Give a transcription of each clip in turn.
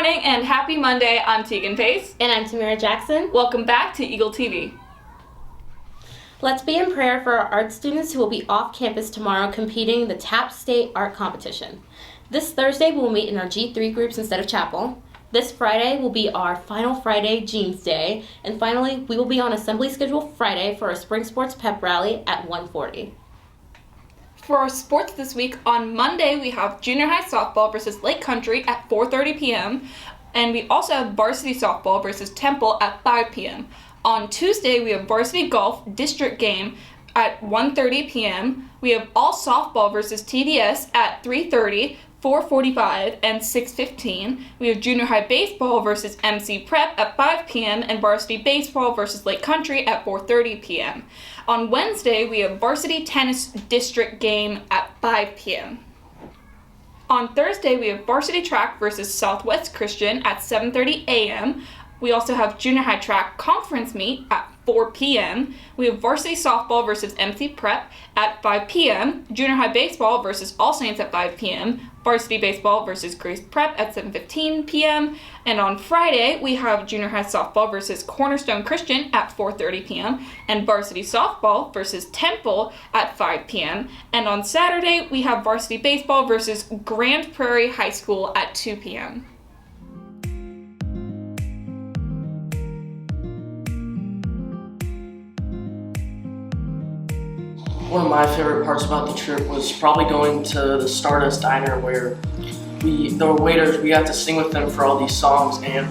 morning and happy Monday. I'm Tegan Pace. And I'm Tamara Jackson. Welcome back to Eagle TV. Let's be in prayer for our art students who will be off campus tomorrow competing in the TAP State Art Competition. This Thursday we will meet in our G3 groups instead of chapel. This Friday will be our final Friday Jeans Day. And finally, we will be on assembly schedule Friday for our spring sports pep rally at 1:40. For our sports this week, on Monday we have junior high softball versus Lake Country at 4:30 p.m. And we also have varsity softball versus Temple at 5 p.m. On Tuesday, we have varsity golf district game at 1:30 p.m. We have all softball versus TDS at 3:30, 4:45, and 6:15. We have junior high baseball versus MC Prep at 5 p.m. and varsity baseball versus Lake Country at 4:30 p.m. On Wednesday, we have varsity tennis district game at 5 p.m. On Thursday, we have varsity track versus Southwest Christian at 7:30 a.m. We also have junior high track conference meet at 4 p.m. We have varsity softball versus MC Prep at 5 p.m. Junior high baseball versus All Saints at 5 p.m. Varsity baseball versus Grace Prep at 7:15 p.m. And on Friday, we have junior high softball versus Cornerstone Christian at 4:30 p.m. and varsity softball versus Temple at 5 p.m. And on Saturday, we have varsity baseball versus Grand Prairie High School at 2 p.m. One of my favorite parts about the trip was probably going to the Stardust Diner where the waiters, we got to sing with them for all these songs, and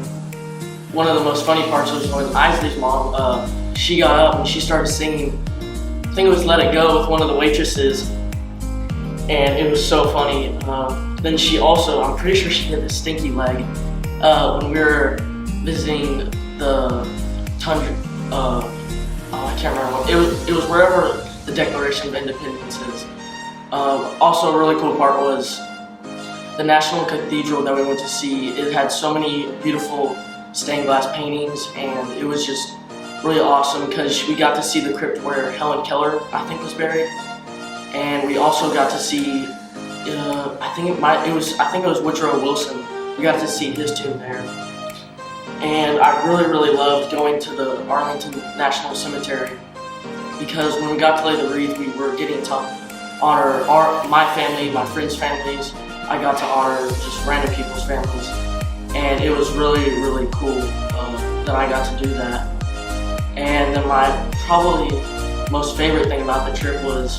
one of the most funny parts was when Isley's mom, she got up and she started singing, I think it was Let It Go with one of the waitresses, and it was so funny. Then she also, I'm pretty sure she hit a stinky leg when we were visiting the Tundra, I can't remember what, it was wherever the Declaration of Independence is. Also a really cool part was the National Cathedral that we went to see. It had so many beautiful stained glass paintings, and it was just really awesome because we got to see the crypt where Helen Keller, I think, was buried. And we also got to see, I think it was Woodrow Wilson. We got to see his tomb there. And I really loved going to the Arlington National Cemetery, because when we got to lay the wreath, we were getting to honor my family, my friends' families. I got to honor just random people's families, and it was really cool that I got to do that. And then my probably most favorite thing about the trip was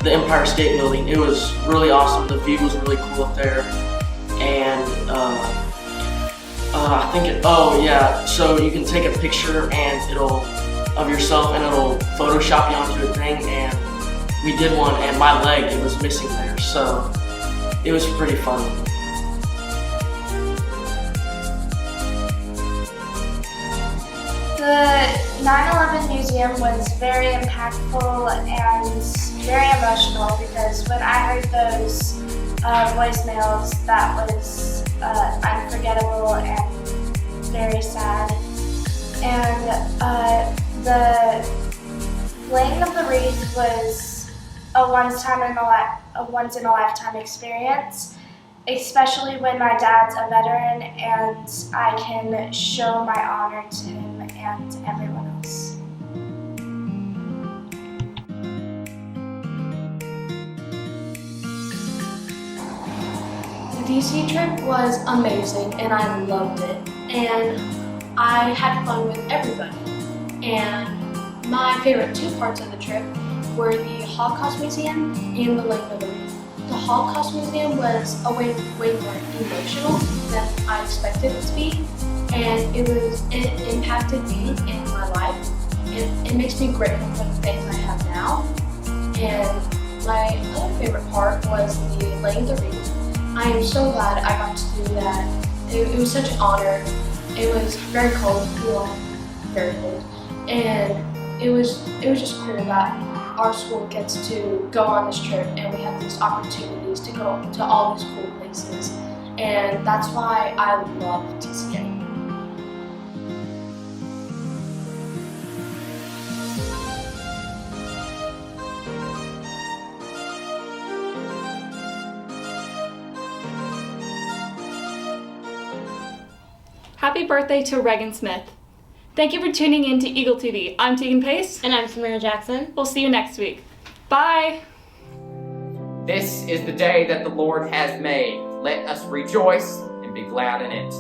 the Empire State Building. It was really awesome. The view was really cool up there, and I think so you can take a picture and of yourself, and it'll Photoshop you onto a thing, and we did one, and my leg, it was missing there, so it was pretty fun. The 9/11 Museum was very impactful and very emotional, because when I heard those voicemails, that was unforgettable and very sad. And the laying of the wreath was a once in a lifetime experience, especially when my dad's a veteran and I can show my honor to him and everyone else. The DC trip was amazing and I loved it, and I had fun with everybody. And my favorite two parts of the trip were the Holocaust Museum and the Laying of the Wreath. The Holocaust Museum was way more emotional than I expected it to be, and it impacted me in my life. It makes me grateful for the things I have now. And my other favorite part was the Laying of the Wreath. I am so glad I got to do that. It was such an honor. It was very cold, very cold. And it was just cool that our school gets to go on this trip, and we have these opportunities to go to all these cool places. And that's why I love TCA. happy birthday to Regan Smith. Thank you for tuning in to Eagle TV. I'm Tegan Pace. And I'm Samira Jackson. We'll see you next week. Bye! This is the day that the Lord has made. Let us rejoice and be glad in it.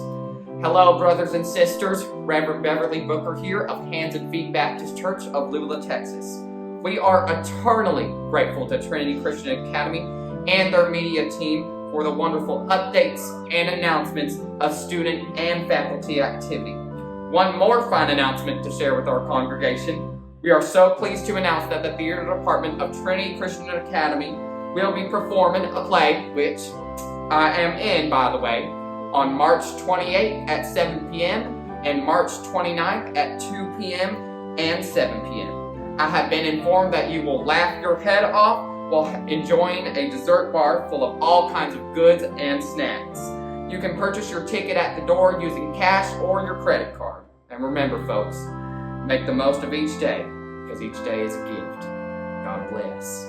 Hello, brothers and sisters. Reverend Beverly Booker here of Hands and Feet Baptist Church of Lula, Texas. We are eternally grateful to Trinity Christian Academy and their media team for the wonderful updates and announcements of student and faculty activity. One more fun announcement to share with our congregation. We are so pleased to announce that the theater department of Trinity Christian Academy will be performing a play, which I am in, by the way, on March 28th at 7 p.m. and March 29th at 2 p.m. and 7 p.m. I have been informed that you will laugh your head off while enjoying a dessert bar full of all kinds of goods and snacks. You can purchase your ticket at the door using cash or your credit card. And remember, folks, make the most of each day, because each day is a gift. God bless.